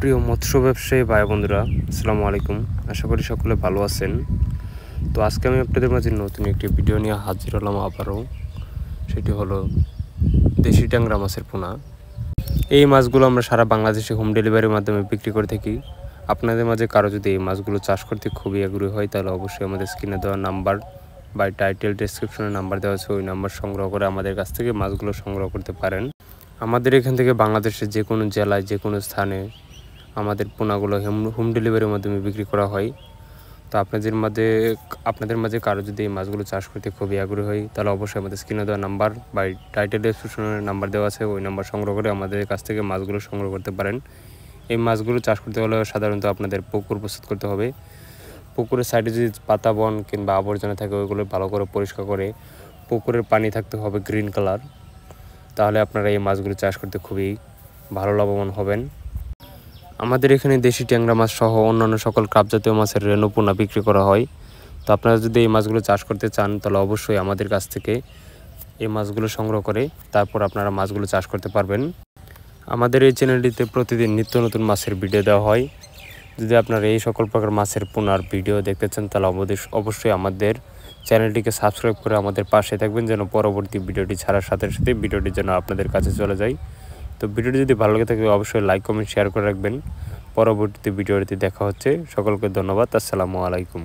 প্রিয় মৎস্য ব্যবসায়ী ভাই বন্ধুরা, আসসালামু আলাইকুম। আশা করি সকলে ভালো আছেন। তো আজকে আমি আপনাদের মাঝে নতুন একটি ভিডিও নিয়ে হাজির হলাম আবারও। সেটি হলো দেশি ট্যাংরা মাছের পোনা। এই মাছগুলো আমরা সারা বাংলাদেশে হোম ডেলিভারির মাধ্যমে বিক্রি করে থাকি। আপনাদের মাঝে কারো যদি এই মাছগুলো চাষ করতে খুবই আগ্রহী হয়, তাহলে অবশ্যই আমাদের স্ক্রিনে দেওয়া নাম্বার বা টাইটেল ডেসক্রিপশনে নাম্বার দেওয়া আছে, ওই নাম্বার সংগ্রহ করে আমাদের কাছ থেকে মাছগুলো সংগ্রহ করতে পারেন। আমাদের এখান থেকে বাংলাদেশের যে কোনো জেলায়, যে কোনো স্থানে আমাদের পোনাগুলো হোম ডেলিভারির মাধ্যমে বিক্রি করা হয়। তো আপনাদের মাঝে কারো যদি এই মাছগুলো চাষ করতে খুবই আগ্রহী হয়, তাহলে অবশ্যই আমাদের স্ক্রিনে দেওয়া নাম্বার বা টাইটেল ডেসক্রিপশনের নাম্বার দেওয়া আছে, ওই নাম্বার সংগ্রহ করে আমাদের কাছ থেকে মাছগুলো সংগ্রহ করতে পারেন। এই মাছগুলো চাষ করতে হলে সাধারণত আপনাদের পুকুর প্রস্তুত করতে হবে। পুকুরের সাইডে যদি পাতা বন কিংবা আবর্জনা থাকে, ওইগুলো ভালো করে পরিষ্কার করে পুকুরের পানি থাকতে হবে গ্রিন কালার। তাহলে আপনারা এই মাছগুলো চাষ করতে খুবই ভালো লাভবান হবেন। আমাদের এখানে দেশি ট্যাংরা মাছ সহ অন্যান্য সকল কাপজাতীয় মাছের রেণু পোনা বিক্রি করা হয়। তো আপনারা যদি এই মাছগুলো চাষ করতে চান, তাহলে অবশ্যই আমাদের কাছ থেকে এই মাছগুলো সংগ্রহ করে তারপর আপনারা মাছগুলো চাষ করতে পারবেন। আমাদের এই চ্যানেলটিতে প্রতিদিন নিত্য নতুন মাছের ভিডিও দেওয়া হয়। যদি আপনারা এই সকল প্রকার মাছের পোনার ভিডিও দেখতে চান, তাহলে অবশ্যই আমাদের চ্যানেলটিকে সাবস্ক্রাইব করে আমাদের পাশে থাকবেন, যেন পরবর্তী ভিডিওটি ছাড়ার সাথে সাথে ভিডিওটি যেন আপনাদের কাছে চলে যায়। তো ভিডিওটি যদি ভালো লাগে থাকে অবশ্যই লাইক কমেন্ট শেয়ার করে রাখবেন। পরবর্তী ভিডিওটি দেখা হচ্ছে। সকলকে ধন্যবাদ। আসসালামু আলাইকুম।